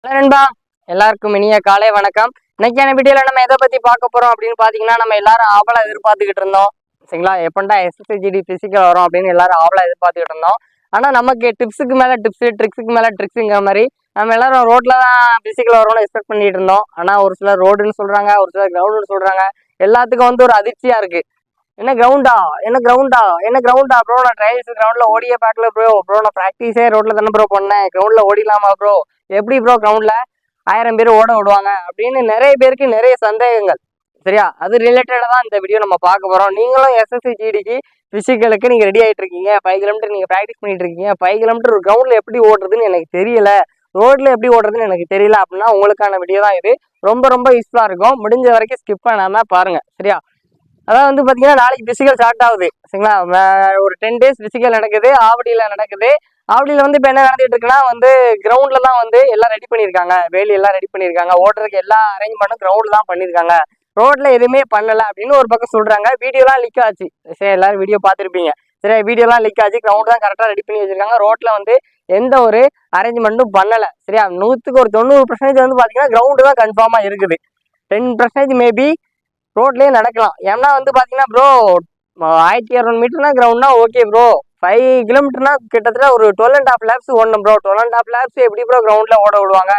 Hello நண்பா, எல்லாருக்கும் இனிய காலை வணக்கம். இன்னைக்கான வீடியோல நம்ம எதை பத்தி பார்க்க போறோம் அப்படின்னு பாத்தீங்கன்னா, நம்ம எல்லாரும் ஆவலா எதிர்பார்த்துக்கிட்டு இருந்தோம் சரிங்களா. எப்பண்டா SSCGD பிசிக்கல் வரும் அப்படின்னு எல்லாரும் ஆவலா எதிர்பார்த்துக்கிட்டு இருந்தோம். ஆனா நமக்கு டிப்ஸுக்கு மேல டிப்ஸ், ட்ரிக்ஸுக்கு மேல ட்ரிக்ஸுங்கிற மாதிரி நம்ம எல்லாரும் ரோட்ல தான் பிசிக்கல் வரும்னு எக்ஸ்பெக்ட் பண்ணிட்டு இருந்தோம். ஆனா ஒரு சிலர் ரோடுன்னு சொல்றாங்க, ஒரு சிலர் கிரவுண்டுன்னு சொல்றாங்க. எல்லாத்துக்கும் வந்து ஒரு அதிர்ச்சியா இருக்கு. என்ன கிரவுண்டா, என்ன கிரவுண்டா, என்ன கிரவுண்டா ப்ரோ? நான் ட்ரையல்ஸ் கிரவுண்ட்ல ஓடியே பார்க்கல ப்ரோ. நான் ப்ராக்டிஸே ரோட்ல தானே ப்ரோ பண்ணேன். கிரவுண்ட்ல ஓடிலாமா ப்ரோ? எப்படி ப்ரோ கிரவுண்ட்ல 1000 பேர் ஓட விடுவாங்க அப்படின்னு நிறைய பேருக்கு நிறைய சந்தேகங்கள். சரியா, அது ரிலேட்டடா தான் இந்த வீடியோ நம்ம பார்க்க போறோம். நீங்களும் SSCGDக்கு பிசிக்கலுக்கு நீங்க ரெடி ஆயிட்டு இருக்கீங்க. 5 கிலோமீட்டர் நீங்க ப்ராக்டிஸ் பண்ணிட்டு இருக்கீங்க. 5 கிலோமீட்டர் ஒரு கிரவுண்ட்ல எப்படி ஓடுறதுன்னு எனக்கு தெரியல, ரோட்ல எப்படி ஓடுறதுன்னு எனக்கு தெரியல அப்படின்னா உங்களுக்கான வீடியோ தான் இது. ரொம்ப ரொம்ப யூஸ்ஃபுல்லா இருக்கும். முடிஞ்ச வரைக்கும் ஸ்கிப் பண்ணாம பாருங்க. சரியா, அதான் வந்து பாத்தீங்கன்னா நாளைக்கு பிசிக்கல் ஸ்டார்ட் ஆகுது சரிங்களா. ஒரு 10 days பிசிக்கல் நடக்குது. ஆவடியில நடக்குது. ஆவடியில வந்து இப்ப என்ன நடந்துட்டு இருக்குன்னா வந்து கிரவுண்ட்ல தான் வந்து எல்லாம் ரெடி பண்ணியிருக்காங்க. வேலி எல்லாம் ரெடி பண்ணியிருக்காங்க. ஓடுறதுக்கு எல்லா அரேஞ்ச்மெண்ட்டும் கிரவுண்ட்ல தான் பண்ணியிருக்காங்க. ரோட்ல எதுவுமே பண்ணல அப்படின்னு ஒரு பக்கம் சொல்றாங்க. வீடியோலாம் லீக் ஆச்சு. சரி, எல்லாரும் வீடியோ பார்த்துருப்பீங்க. சரி, வீடியோலாம் லீக் ஆச்சு. கிரவுண்ட் தான் கரெக்டா ரெடி பண்ணி வச்சிருக்காங்க. ரோட்ல வந்து எந்த ஒரு அரேஞ்ச்மெண்ட்டும் பண்ணல. சரியா, 100க்கு ஒரு 90% வந்து பாத்தீங்கன்னா கிரவுண்டு தான் கன்ஃபார்மா இருக்குது. 10% மேபி ரோட்லயே நடக்கலாம். ஏன்னா வந்து பாத்தீங்கன்னா ப்ரோ, 1200 மீட்டர்னா கிரவுண்ட்னா ஓகே ப்ரோ. 5 கிலோமீட்டர்னா கிட்டத்தட்ட ஒரு 12.5 laps ஓடணும் ப்ரோ. 12.5 laps எப்படி ப்ரோ கிரவுண்ட்ல ஓட விடுவாங்க?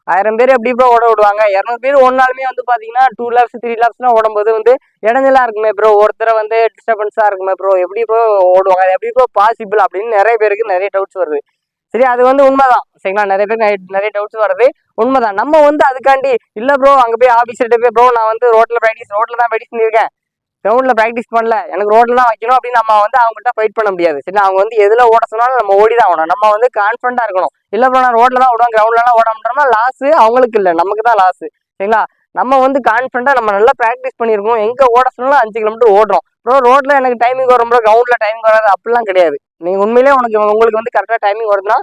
1000 பேர் எப்படி ப்ரோ ஓட விடுவாங்க? 200 பேர் ஓடினாலுமே வந்து பாத்தீங்கன்னா 2 laps 3 lapsலாம் ஓடும்போது வந்து இடைஞ்சலா இருக்குமே ப்ரோ, ஒருத்தரை வந்து டிஸ்டர்பன்ஸா இருக்குமே ப்ரோ, எப்படி ப்ரோ ஓடுவாங்க? எப்படி ப்ரோ பாசிபிள் அப்படின்னு நிறைய பேருக்கு நிறைய டவுட்ஸ் வருது. சரி, அது வந்து உண்மைதான் சரிங்களா. நிறைய பேருக்கு நிறைய டவுட்ஸ் வருது. உண்மைதான். நம்ம வந்து அதுக்காண்டி இல்ல ப்ரோ, அங்க போய் ஆபீஸ்கிட்ட போய் ப்ரோ நான் வந்து ரோட்ல தான் ப்ராக்டிஸ் பண்ணியிருக்கேன், கிரவுண்ட்ல ப்ராக்டிஸ் பண்ணல, எனக்கு ரோட்ல தான் வைக்கணும் அப்படின்னு நம்ம வந்து அவங்ககிட்ட ஃபைட் பண்ண முடியாது. சரி, அவங்க வந்து எதுல ஓட சொன்னாலும் நம்ம ஓடி தான் ஆகணும். நம்ம வந்து கான்ஃபிடண்டா இருக்கணும். இல்ல ப்ரோ நான் ரோட்ல தான் ஓடுவேன், கிரவுண்ட்லாம் ஓட முடியும்னா லாஸ் அவங்களுக்கு இல்லை, நமக்கு தான் லாஸ் சரிங்களா. நம்ம வந்து கான்ஃபிடண்டா நம்ம நல்லா ப்ராக்டிஸ் பண்ணிருக்கோம். எங்க ஓட சொன்னாலும் 5 கிலோமீட்டர் ஓடுறோம் ப்ரோ. ரோட்ல எனக்கு டைமிங் வரும் ப்ரோ, கிரவுண்ட்ல டைமிங் வராது அப்படிலாம் கிடையாது. நீங்க உண்மையிலேயே உங்களுக்கு வந்து கரெக்டா டைமிங் வருதுன்னா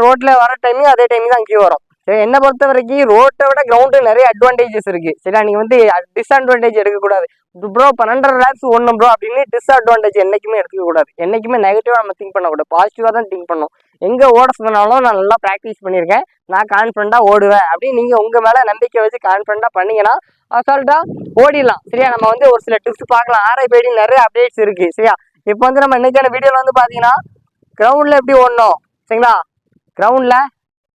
ரோட்ல வர டைமிங் அதே டைமிங் தான் இங்கேயும் வரும். சரி, என்னை பொறுத்த வரைக்கும் ரோட்டை விட கிரவுண்டு நிறைய அட்வான்டேஜஸ் இருக்கு. சரியா, நீங்க வந்து டிஸ்அட்வான்டேஜ் எடுக்கக்கூடாது. ப்ரோ 12.5 laps ஓடணும் ப்ரோ அப்படின்னு டிஸ்அட்வான்டேஜ் என்னைக்குமே எடுக்கக்கூடாது. என்னைக்குமே நெகட்டிவா நம்ம திங்க் பண்ணக்கூடாது, பாசிட்டிவா தான் திங்க் பண்ணணும். எங்க ஓட சொன்னாலும் நான் நல்லா ப்ராக்டிஸ் பண்ணியிருக்கேன், நான் கான்ஃபிடண்டா ஓடுவேன் அப்படின்னு நீங்க உங்க மேல நம்பிக்கை வச்சு கான்ஃபிடண்டா பண்ணீங்கன்னா அசால்ட்டா ஓடிடலாம். சரியா, நம்ம வந்து ஒரு சில டிப்ஸ் பார்க்கலாம். RIPD நிறைய அப்டேட்ஸ் இருக்கு. சரியா, இப்போ வந்து நம்ம இன்னைக்கான வீடியோல வந்து பாத்தீங்கன்னா கிரவுண்ட்ல எப்படி ஓடணும் சரிங்களா,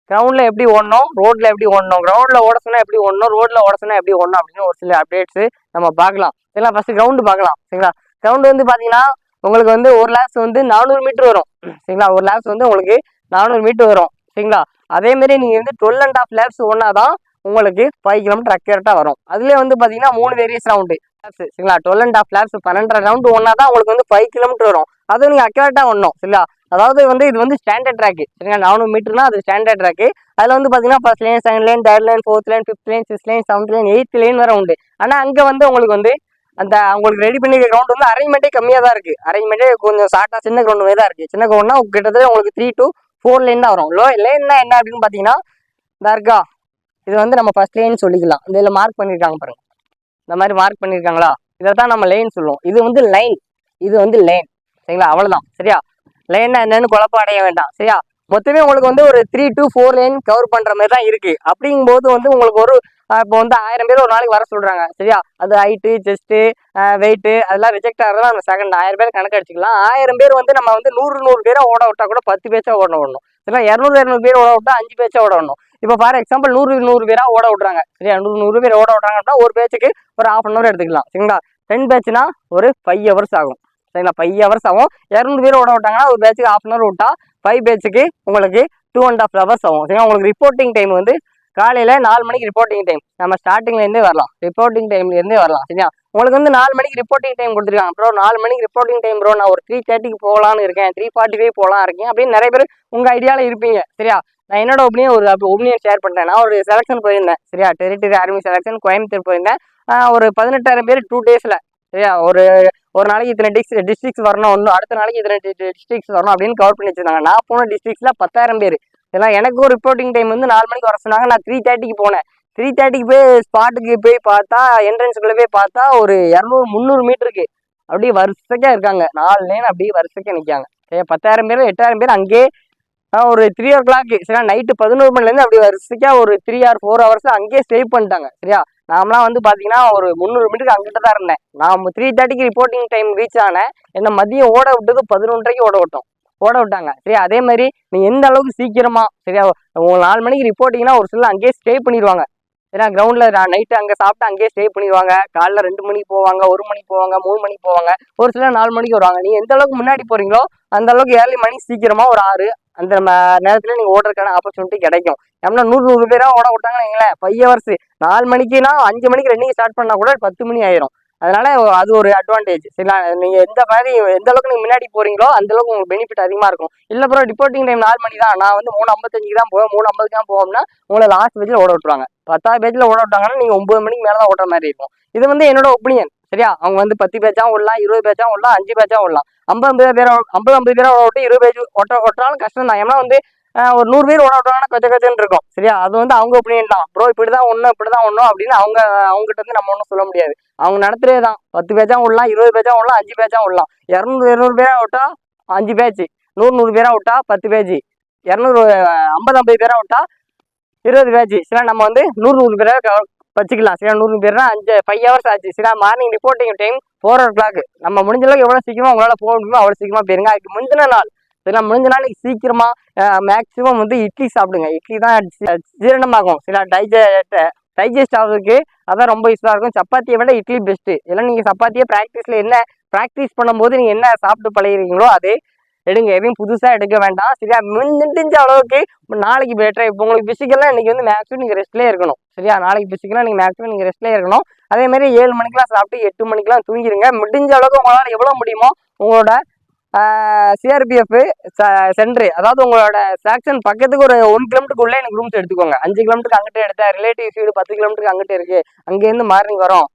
கிரவுண்ட்ல எப்படி ஓடணும், ரோட்ல எப்படி ஓடணும், கிரவுண்ட்ல ஓட சொன்னா எப்படி ஓடணும், ரோட்ல ஓட சொன்னா எப்படி ஓடணும் அப்படின்னு ஒரு சில அப்டேட்ஸ் நம்ம பார்க்கலாம். சரிங்களா, ஃபர்ஸ்ட் கிரவுண்டு பார்க்கலாம். சரிங்களா, கிரவுண்டு வந்து பாத்தீங்கன்னா உங்களுக்கு வந்து ஒரு லேப்ஸ் வந்து 400 மீட்டர் வரும். சரிங்களா, ஒரு லேப்ஸ் வந்து உங்களுக்கு 400 மீட்டர் வரும். சரிங்களா, அதே மாதிரி நீங்க வந்து 12.5 laps ஒன்னாதான் உங்களுக்கு 5 கிலோமீட்டர் அக்யூரேட்டா வரும். அதுலேயே வந்து பாத்தீங்கன்னா 3 வேரியஸ் ரவுண்டு சரிங்களா. 12.5 laps 12.5 ரவுண்டு ஒன்னாதான் உங்களுக்கு வந்து 5 கிலோமீட்டர் வரும். அதுவும் நீங்க அக்யூரேட்டா ஓடணும். சரிங்களா, அதாவது வந்து இது வந்து ஸ்டாண்டர்ட் ட்ராக் சரிங்களா. 400 மீட்டர்னா அது ஸ்டாண்டர்ட் ட்ராக். அதுல வந்து பாத்தீங்கன்னா first line, second line, third line, fourth line, fifth line, sixth line, seventh line, 8th line வரை உண்டு. ஆனா அங்க வந்து உங்களுக்கு வந்து அந்த உங்களுக்கு ரெடி பண்ணிருக்க கிரவுண்ட் வந்து அரேஞ்ச்மெண்ட்டே கம்மியா தான் இருக்கு. அரேஞ்ச்மெண்ட்டே கொஞ்சம் ஷார்ட்டா சின்ன கிரவுண்ட் தான் இருக்கு. சின்ன கிரவுண்ட்னா கிட்டத்தட்ட உங்களுக்கு 3 to 4 லைன் தான் வரும். லைன்னா என்ன அப்படின்னு பாத்தீங்கன்னா இந்த இருக்கா, இது வந்து நம்ம ஃபர்ஸ்ட் லைன் சொல்லிக்கலாம். இதுல மார்க் பண்ணிருக்காங்க பாருங்க, இந்த மாதிரி மார்க் பண்ணிருக்காங்களா, இதைத்தான் நம்ம லைன் சொல்லுவோம். இது வந்து லைன், இது வந்து லைன் சரிங்களா. அவ்வளவுதான். சரியா, லைன்னா என்னன்னு குழப்பம் அடைய வேண்டாம். சரியா, மொத்தமே உங்களுக்கு வந்து ஒரு 3 to 4 லைன் கவர் பண்ற மாதிரி தான் இருக்கு. அப்படிங்கும்போது வந்து உங்களுக்கு ஒரு இப்போ வந்து 1000 பேர் ஒரு நாளைக்கு வர சொல்றாங்க. சரியா, அது ஹைட்டு, செஸ்ட், வெயிட் அதெல்லாம் ரிஜெக்ட் ஆகிறதா நம்ம செகண்ட் 1000 பேர் கணக்கு அடிச்சுக்கலாம். 1000 பேர் வந்து நம்ம வந்து 100 பேரை ஓட விட்டா கூட 10 பேச்சா ஓட விடணும். சரிங்களா, 200 பேர் ஓட விட்டா 5 பேச்சா ஓட விடணும். இப்போ ஃபார் எக்ஸாம்பிள் 100 பேரா ஓட விட்றாங்க. சரியா, 100 பேர் ஓட விட்றாங்க அப்படின்னா ஒரு பேச்சுக்கு ஒரு 1/2 hour எடுத்துக்கலாம். சரிங்களா, 10 பேட்ச்னா ஒரு 5 hours ஆகும். சரிங்களா, 5 hours ஆகும். 200 பேர் ஓட விட்டாங்கன்னா ஒரு பேச்சுக்கு 1/2 hour விட்டா 5 பேட்சுக்கு உங்களுக்கு 2.5 hours ஆகும். சரிங்களா, உங்களுக்கு ரிப்போர்ட்டிங் டைம் வந்து காலையில 4 மணிக்கு ரிப்போர்ட்டிங் டைம். நம்ம ஸ்டார்டிங்ல இருந்தே வரலாம், ரிப்போர்ட்டிங் டைம்ல இருந்தே வரலாம். சரியா, உங்களுக்கு வந்து 4 மணிக்கு ரிப்போர்ட்டிங் டைம் கொடுத்துருக்காங்க. ப்ரோ 4 மணிக்கு ரிப்போர்ட்டிங் டைம் ப்ரோ, நான் ஒரு 3:30க்கு போகலான்னு இருக்கேன், 3:45 போகலாம் இருக்கேன் அப்படின்னு நிறைய பேர் உங்க ஐடியால இருப்பீங்க. சரியா, நான் என்னோட ஒப்பீனியன் ஷேர் பண்றேன். நான் ஒரு செலக்ஷன் போயிருந்தேன். சரியா, டெரிட்டரி ஆர்மி செலக்ஷன் கோயம்புத்தூர் போயிருந்தேன். ஒரு 18,000 பேர் 2 daysல. சரியா, ஒரு நாளைக்கு இத்தனை டிஸ்ட்ரிக்ஸ் வரணும், ஒன்று அடுத்த நாளைக்கு இத்தனை டிஸ்ட்ரிக்ஸ் வரணும் அப்படின்னு கவர் பண்ணி வச்சிருந்தாங்க. நான் போன டிஸ்ட்ரிக்ஸ்ல 10,000 பேர். இதெல்லாம் எனக்கு ஒரு ரிப்போர்ட்டிங் டைம் வந்து 4 மணிக்கு வர சொன்னாங்க. நான் 3:30க்கு போனேன். 3:30க்கு போய் ஸ்பாட்டுக்கு போய் பார்த்தா, என்ட்ரன்ஸுக்குள்ள போய் பார்த்தா ஒரு 200-300 மீட்டருக்கு அப்படியே வரிசைக்கா இருக்காங்க. 4 லைன் அப்படியே வரிசைக்கா நிற்காங்க. 10,000 பேர் 8,000 பேர் அங்கேயே ஒரு 3 o'clock சரியா, நைட்டு 11 மணிலேருந்து அப்படி வரிசைக்கா ஒரு 3 or 4 hours அங்கேயே ஸ்டே பண்ணிட்டாங்க சரியா. நாமலாம் வந்து பார்த்தீங்கன்னா ஒரு 300 மீட்டருக்கு அங்கிட்ட தான் இருந்தேன். நான் 3:30க்கு ரிப்போர்ட்டிங் டைம் ரீச் ஆனேன். என்ன மதியம் ஓட விட்டது 11:30க்கு ஓட விட்டாங்க சரியா. அதே மாதிரி நீ எந்த அளவுக்கு சீக்கிரமா சரியா, ஒரு 4 மணிக்கு ரிப்போர்ட்டிங்னா ஒரு சில அங்கேயே ஸ்டே பண்ணிடுவாங்க ஏன்னா கிரவுண்டில் நைட்டு அங்கே சாப்பிட்டு அங்கேயே ஸ்டே பண்ணிடுவாங்க. காலைல 2 மணிக்கு போவாங்க, 1 மணிக்கு போவாங்க, 3 மணிக்கு போவாங்க, ஒரு சிலர் 4 மணிக்கு வருவாங்க. நீங்கள் எந்த அளவுக்கு முன்னாடி போகிறீங்களோ அந்த அளவுக்கு ஏர்லி மணி சீக்கிரமாக ஒரு 6 அந்த நேரத்தில் நீங்கள் ஓடுறதுக்கான ஆப்பர்ச்சுனிட்டி கிடைக்கும். ஏன்னா 100 பேராக ஓட விட்டாங்கன்னு வைங்களேன், 5 hours 4 மணிக்குனா 5 மணிக்கு ரன்னிங் ஸ்டார்ட் பண்ணால் கூட 10 மணி ஆயிரும். அதனால அது ஒரு அட்வான்டேஜ் சரிங்களா. நீங்கள் எந்த அளவுக்கு நீங்கள் முன்னாடி போகிறீங்களோ அந்த அளவுக்கு உங்களுக்கு பெனிஃபிட் அதிகமாக இருக்கும். இல்லை ப்ரோ ரிப்போர்ட்டிங் டைம் 4 மணி தான், நான் வந்து 3:55 தான் போவேன், 3:50 தான் போவோம்னா உங்களை லாஸ்ட் பேஜில் ஓட விட்டுருவாங்க. 10வது பேஜில் ஓட விட்டாங்கன்னா நீங்கள் 9 மணிக்கு மேலே தான் ஓடுற மாதிரி இருக்கும். இது வந்து என்னோட ஒப்பீனியன் சரியா. அவங்க வந்து 10 பேஜாகவும் விடலாம், 20 பேஜாகவும் விடலாம், 5 பேஜாகவும் விடலாம். 50 பேரை விட்டு 20 பேஜ் ஓட்டாலும் கஷ்டம் தான். ஏன்னா வந்து ஒரு 100 பேர் ஓட விட்டாங்கன்னா கச்சன்னு இருக்கும் சரியா. அது வந்து அவங்க ஒப்பீனியன் தான். ப்ரோ இப்படிதான் ஒன்றும் அப்படின்னு அவங்ககிட்ட வந்து நம்ம ஒன்றும் சொல்ல முடியாது. அவங்க நடத்துறதே தான். 10 பேஜாகவும் விடலாம், 20 பேஜாகவும் விடலாம், 5 பேஜாகவும் விடலாம். 200 பேரா விட்டா 5 பேஜ், 100 பேரா விட்டா 10 பேஜ், 50 பேரா விட்டா 20 பேஜ் சரியா. நம்ம வந்து 100 பேரை வச்சுக்கலாம் சரியா. 100 பேர்னா 5 hours ஆச்சு சரியா. Morning reporting time 4 o'clock. நம்ம முடிஞ்ச அளவுக்கு எவ்வளோ சீக்கிரமா உங்களால் போக முடியுமோ அவ்வளோ சீக்கிரமா போயிருங்க. அதுக்கு முந்தின நாள் சரியா, முடிஞ்ச நாள் நீங்கள் சீக்கிரமா மேக்ஸிமம் வந்து இட்லி சாப்பிடுங்க. இட்லி தான் ஜீரணமாகும் சரியா. டைஜஸ்ட் ஆகுறதுக்கு அதான் ரொம்ப யூஸ்ஃபுல்லாக இருக்கும். சப்பாத்தியை விட இட்லி பெஸ்ட்டு. இதெல்லாம் நீங்கள் சப்பாத்தியை ப்ராக்டிஸ் பண்ணும்போது நீங்கள் என்ன சாப்பிட்டு பழகிறீங்களோ அது எடுங்க. எதையும் புதுசாக எடுக்க வேண்டாம் சரியா. முடிஞ்ச அளவுக்கு நாளைக்கு பெட்டர். இப்போ உங்களுக்கு பிசிக்கெல்லாம் இன்னைக்கு வந்து மேக்ஸிமம் நீங்கள் ரெஸ்ட்லேயே இருக்கணும் சரியா. நாளைக்கு பிசிக்கெல்லாம் நீங்கள் மேக்ஸிமம் நீங்கள் ரெஸ்ட்லேயே இருக்கணும். அதேமாதிரி 7 மணிக்கெலாம் சாப்பிட்டு 8 மணிக்கெலாம் தூங்கிடுங்க. முடிஞ்ச அளவுக்கு உங்களால் எவ்வளோ முடியுமோ உங்களோட சிஆர்பிஎஃப் சென்ட்ரு, அதாவது உங்களோட செக்ஷன் பக்கத்துக்கு ஒரு 1 கிலோமீட்டருக்குள்ளே எனக்கு ரூம்ஸ் எடுத்துக்கோங்க. 5 கிலோமீட்டருக்கு அங்கிட்ட எடுத்தேன், ரிலேட்டிவ்ஸ் வீடு 10 கிலோமீட்டருக்கு அங்கிட்ட இருக்குது, அங்கேருந்து மார்னிங் வரும்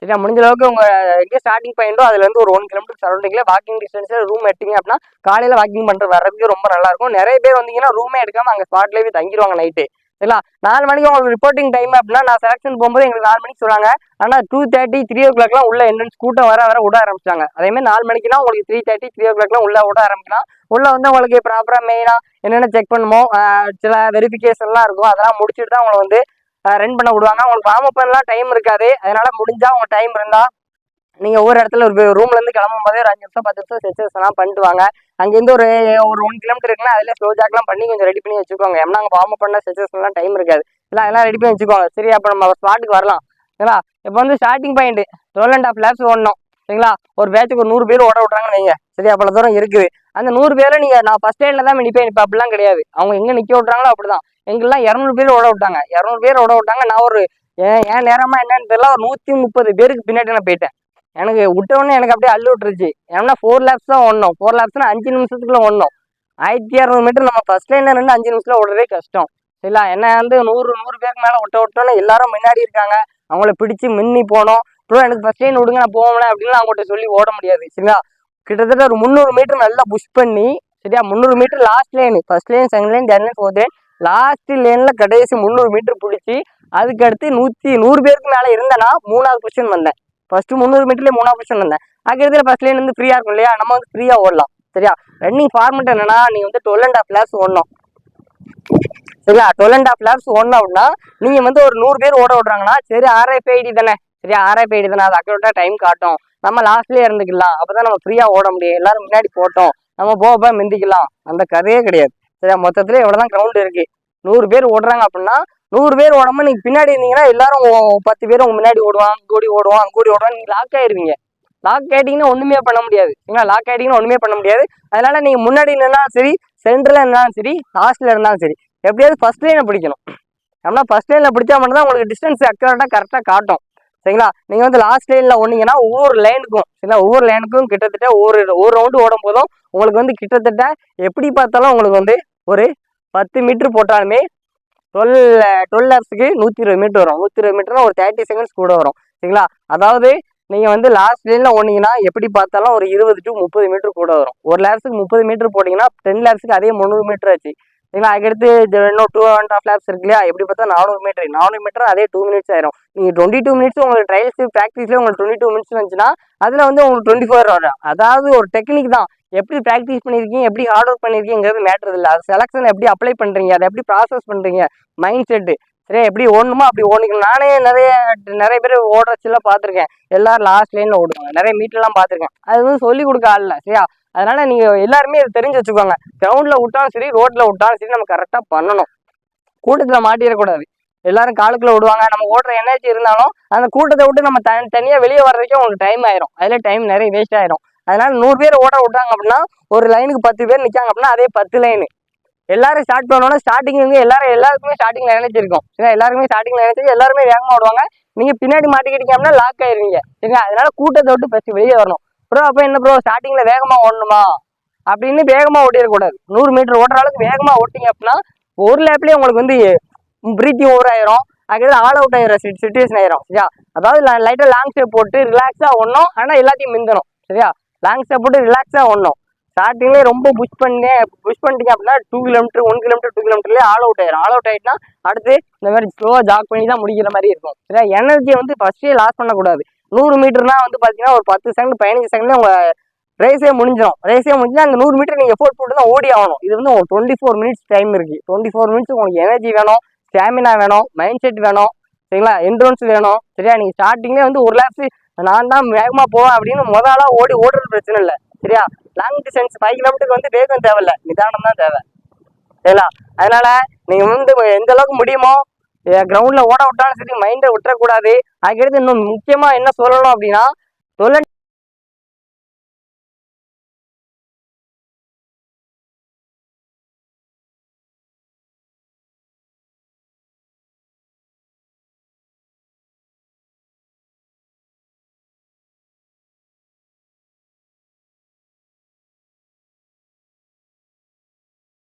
சரியா. முடிஞ்ச அளவுக்கு உங்கள் எங்கே ஸ்டார்டிங் பாயிண்டோ அதுலேருந்து ஒரு 1 கிலோமீட்டர் சரௌண்டிங்கில் வாக்கிங் டிஸ்டன்ஸில் ரூம் எடுத்தீங்க அப்படின்னா காலையில் வாக்கிங் பண்ணுறது வர்றதுக்கு ரொம்ப நல்லாயிருக்கும். நிறைய பேர் வந்தீங்கன்னா ரூமே எடுக்காமல் அங்கே ஸ்பாட்லேயே போய் தங்கிடுவாங்க நைட்டு சரிங்களா. 4 மணிக்கு உங்களுக்கு ரிப்போர்ட்டிங் டைம் அப்படின்னா நான் செலக்ஷன் போகும்போது எங்களுக்கு 4 மணிக்கு சொல்கிறாங்க. ஆனால் 2:30 3 o'clockலாம் உள்ள என்ட்ரன்ஸ் கூட்டம் வர விட ஆரம்பிச்சாங்க. அதேமாதிரி 4 மணிக்குனா உங்களுக்கு 3:30 3 o'clockலாம் உள்ள விட ஆரம்பிக்கலாம். உள்ள வந்து உங்களுக்கு ப்ராப்பராக மெயினாக என்னென்ன செக் பண்ணுமோ சில வெரிஃபிகேஷன்லாம் இருக்கும், அதெல்லாம் முடிச்சுட்டு தான் உங்களை வந்து ரன் பண்ண விடுவாங்க. உங்களுக்கு வார்ம் அப் பண்ணலாம் டைம் இருக்காது. அதனால முடிஞ்சால் உங்கள் டைம் இருந்தால் நீங்கள் ஒவ்வொரு இடத்துல ஒரு ரூம்லேருந்து கிளம்பும் போதே ஒரு 5 நிமிஷம் 10 நிமிஷம் செக்ஸஸ் எல்லாம் பண்ணிட்டு வாங்க. அங்கேருந்து ஒரு 1 கிலோமீட்டர் இருக்குன்னா அதில் ஸ்லோ ஜாக்லாம் பண்ணி கொஞ்சம் ரெடி பண்ணி வச்சுக்கோங்க. ஏன்னா அங்கே வார்ம் அப் பண்ண செக்ஸஸ்லாம் டைம் இருக்காது இல்லை, அதெல்லாம் ரெடி பண்ணி வச்சுக்கோங்க சரி. அப்போ நம்ம ஸ்பாட்டுக்கு வரலாம் சரிங்களா. இப்போ வந்து ஸ்டார்டிங் பாயிண்ட் 12.5 laps ஓடணும் சரிங்களா. ஒரு பேட்சுக்கு ஒரு 100 பேர் ஓட விட்றாங்கன்னு வைங்க சரி. அவ்வளோ தூரம் இருக்குது. அந்த 100 பேரை நீங்கள் நான் ஃபஸ்ட் லைனில் தான் நிற்பேன், இப்போ அப்படிலாம் கிடையாது. அவங்க எங்கே நிற்க விட்றாங்களோ அப்படி தான். எங்கெல்லாம் 200 பேர் ஓட விட்டாங்க, 200 பேர் ஓட விட்டாங்க. நான் ஒரு ஏன் நேரமாக என்னன்னு தெரியல, ஒரு 130 பேருக்கு பின்னாடி நான் போயிட்டேன். எனக்கு விட்டவுடனே எனக்கு அப்படியே அள்ளு விட்டுருச்சு. ஏன்னா 4 laps தான் ஓடணும். 4 lapsனா 5 நிமிஷத்துக்குள்ள ஓடணும். 1600 மீட்டர் நம்ம ஃபர்ஸ்ட் லைன்ல இருந்து 5 நிமிஷத்துல ஓடுறதே கஷ்டம் சரிங்களா. என்ன வந்து 100 பேருக்கு மேலே விட்டோன்னே எல்லாரும் முன்னாடி இருக்காங்க, அவங்கள பிடிச்சி மின்னி போனோம். ப்ரோ எனக்கு ஃபர்ஸ்ட் லைன் விடுங்க நான் போவேன் அப்படின்னு அவங்கள்ட்ட சொல்லி ஓட முடியாது சரிங்களா. கிட்டத்தட்ட ஒரு 300 மீட்டர் நல்லா புஷ் பண்ணி சரியா. 300 meter last line, first line, second line, third line, fourth line, last லைன்ல கடைசி 300 மீட்டர் பிடிச்சி அதுக்கடுத்து 100 பேருக்கு மேலே இருந்தேன்னா 3வது பொசிஷன் வந்தேன். ஃபர்ஸ்ட் 300 மீட்டர்லேயே 3வது பொசிஷன் வந்தேன். அதுக்கு ஃபர்ஸ்ட் லைன் வந்து ஃப்ரீயாக இருக்கும் இல்லையா, நம்ம வந்து ஃப்ரீயாக ஓடலாம் சரியா. ரன்னிங் ஃபார்மெட் என்னன்னா நீங்கள் வந்து 12.5 laps ஓடணும் சரியா. 12.5 laps ஓடணும் அப்படின்னா நீங்கள் வந்து ஒரு 100 பேர் ஓட விட்றாங்கன்னா சரி RFID தானே சரியா. RFID தானே, அது அக்கௌண்ட்டாக டைம் காட்டும். நம்ம லாஸ்ட்லேயே இருந்துக்கலாம், அப்போ தான் நம்ம ஃப்ரீயாக ஓட முடியும். எல்லாரும் முன்னாடி போட்டோம் நம்ம போக மிந்திக்கலாம், அந்த கதையே கிடையாது சரியா. மொத்தத்தில் எவ்வளோ தான் கிரவுண்ட் இருக்குது. 100 பேர் ஓடுறாங்க அப்படின்னா 100 பேர் ஓடாமல் நீங்கள் பின்னாடி இருந்தீங்கன்னா எல்லாரும் 10 பேர் உங்க முன்னாடி ஓடுவான், அங்கூடி ஓடுவான், நீங்கள் லாக் ஆயிருவீங்க. லாக் ஆகிட்டீங்கன்னா ஒன்றுமே பண்ண முடியாது சரிங்களா. லாக் ஆகிட்டீங்கன்னா ஒன்றுமே பண்ண முடியாது. அதனால நீங்கள் முன்னாடி இருந்தாலும் சரி, சென்டரில் இருந்தாலும் சரி, லாஸ்ட்டில் இருந்தாலும் சரி, எப்படியாவது ஃபர்ஸ்ட் லைனை பிடிக்கணும். அப்படின்னா ஃபர்ஸ்ட் லைனில் பிடிச்சா மட்டும்தான் உங்களுக்கு டிஸ்டன்ஸ் கரெக்டாக காட்டும் சரிங்களா. நீங்கள் வந்து லாஸ்ட் லைனில் ஓடினீங்கன்னா ஒவ்வொரு லைனுக்கும் சரிங்களா, ஒவ்வொரு லைனுக்கும் கிட்டத்தட்ட ஒரு ரவுண்டு ஓடும் போதும் உங்களுக்கு வந்து கிட்டத்தட்ட எப்படி பார்த்தாலும் உங்களுக்கு வந்து ஒரு 10 மீட்டர் போட்டாலுமே 12 லேப்ஸுக்கு 120 மீட்டர் வரும். 120 மீட்டர்னா ஒரு 30 செகண்ட்ஸ் கூட வரும் சரிங்களா. அதாவது நீங்கள் வந்து லாஸ்ட் லைனில் ஓடினீங்கன்னா எப்படி பார்த்தாலும் ஒரு 20 to 30 மீட்டர் கூட வரும். ஒரு லேப்ஸுக்கு 30 மீட்டர் போட்டிங்கன்னா 10 லேப்ஸுக்கு அதே 300 மீட்டர் ஆச்சு சரிங்களா. அதுக்கடுத்து இன்னும் 2.5 laps இருக்கு இல்லையா, எப்படி பார்த்தா 400 மீட்டர் அதே 2 minutes ஆயிரும். நீங்கள் 22 minutes உங்களுக்கு ட்ரையல்ஸ் ப்ராக்டிஸ்லேயே உங்களுக்கு 22 minutes வந்துச்சுன்னா அதில் வந்து உங்களுக்கு 24 வரும். அதாவது ஒரு டெக்னிக் தான். எப்படி ப்ராக்டிஸ் பண்ணியிருக்கீங்க, எப்படி ஹார்ட் ஒர்க் பண்ணியிருக்கீங்கிறது மேட்டர் இல்லை. அது செலெக்ஷன் எப்படி அப்ளை பண்ணுறீங்க, அதை எப்படி ப்ராசஸ் பண்ணுறீங்க, மைண்ட் செட்டு சரியா எப்படி ஓடணுமோ அப்படி ஓடிக்கணும். நானே நிறைய பேர் ஓடுறச்செல்லாம் பார்த்துருக்கேன். எல்லாரும் லாஸ்ட் லைனில் ஓடுவாங்க. நிறைய மீட்டர்லாம் பார்த்துருக்கேன். அது வந்து சொல்லிக் கொடுக்க ஆள் இல்லை சரியா. அதனால நீங்கள் எல்லாருமே இதை தெரிஞ்சு வச்சுக்கோங்க. கிரவுண்டில் விட்டாலும் சரி, ரோட்டில் விட்டாலும் சரி, நம்ம கரெக்டாக பண்ணணும். கூட்டத்தில் மாட்டிடக்கூடாது. எல்லாரும் காலுக்குள்ள விடுவாங்க. நம்ம ஓடுற எனர்ஜி இருந்தாலும் அந்த கூட்டத்தை விட்டு நம்ம தனியாக வெளியே வர்றதுக்கே உங்களுக்கு டைம் ஆயிரும். அதில் டைம் நிறைய வேஸ்ட் ஆயிரும். அதனால 100 பேர் ஓட விட்டாங்க அப்படின்னா ஒரு லைனுக்கு 10 பேர் நிற்காங்க அப்படின்னா அதே 10 லைனு. எல்லாரும் ஸ்டார்ட் பண்ணோன்னா ஸ்டார்டிங் வந்து எல்லாருக்குமே ஸ்டார்டிங்ல நினைச்சிருக்கோம் சரியா. எல்லாருமே ஸ்டார்டிங்ல நினைச்சு எல்லாருமே வேகமாக ஓடுவாங்க. நீங்கள் பின்னாடி மாட்டிக்கிட்டீங்க அப்படின்னா லாக் ஆயிருவீங்க சரிங்களா. அதனால கூட்டத்தை விட்டு ஃபர்ஸ்ட் வெளியே வரணும். ப்ரோ அப்போ என்ன ப்ரோ ஸ்டார்டிங்ல வேகமாக ஓடணுமா அப்படின்னு வேகமாக ஓட்டிடக்கூடாது. 100 மீட்டர் ஓடுற அளவுக்கு வேகமாக ஓட்டிங்க அப்படின்னா ஒரு லேப்லேயே உங்களுக்கு வந்து பிரீத்திங் ஓவர் ஆயிரும். அதுக்கு ஆல் அவுட் ஆயிரும் சிச்சுவேஷன் ஆயிரும் சரியா. அதாவது லைட்டாக லாங் ஸ்டெப் போட்டு ரிலாக்ஸாக ஓடணும். ஆனால் எல்லாத்தையும் மிந்தணும் சரியா. லாங் ஸ்டெப் போட்டு ரிலாக்ஸாக ஓடணும். ஸ்டார்டிங்லேயே ரொம்ப புஷ் பண்ணிட்டீங்க அப்படின்னா 2 கிலோமீட்டர் 1 கிலோமீட்டர் 2 கிலோமீட்டர்லேயே ஆல் அவுட் ஆயிரும். ஆல் அவுட் ஆயிட்டுனா அடுத்து இந்த மாதிரி ஸ்லோவாக ஜாக் பண்ணி தான் முடிக்கிற மாதிரி இருக்கும் சரியா. எனர்ஜியை வந்து ஃபர்ஸ்டே லாஸ் பண்ணக்கூடாது. 100 மீட்டர்னா வந்து பார்த்தீங்கன்னா ஒரு 10 செகண்ட் 15 செகண்ட்ல உங்கள் ரேஸே முடிஞ்சிடும். ரேஸே முடிஞ்சுன்னா அந்த 100 மீட்டர் நீங்கள் எஃபோர்ட் போட்டு தான் ஓடி ஆகணும். இது வந்து உங்களுக்கு 24 மினிட்ஸ் டைம் இருக்கு. 24 மினிட்ஸ் உங்களுக்கு எனர்ஜி வேணும், ஸ்டாமினா வேணும், மைண்ட் செட் வேணும் சரிங்களா, என்ட்ரன்ஸ் வேணும் சரியா. நீங்கள் ஸ்டார்டிங்லேயே வந்து ஒரு லேப்ஸ் நான் தான் வேகமாக போவேன் அப்படின்னு முதலாக ஓடுறது பிரச்சனை இல்லை சரியா. லாங் டிஸ்டன்ஸ் 5 கிலோமீட்டருக்கு வந்து வேகம் தேவையில்லை, நிதானம் தான் தேவை சரிங்களா. அதனால நீங்கள் வந்து எந்த அளவுக்கு முடியுமோ கிரவுண்டில் ஓட விட்டாலும் சரி மைண்டை விட்டுறக்கூடாது. அதுக்கடுத்து இன்னும் முக்கியமாக என்ன சொல்லணும் அப்படின்னா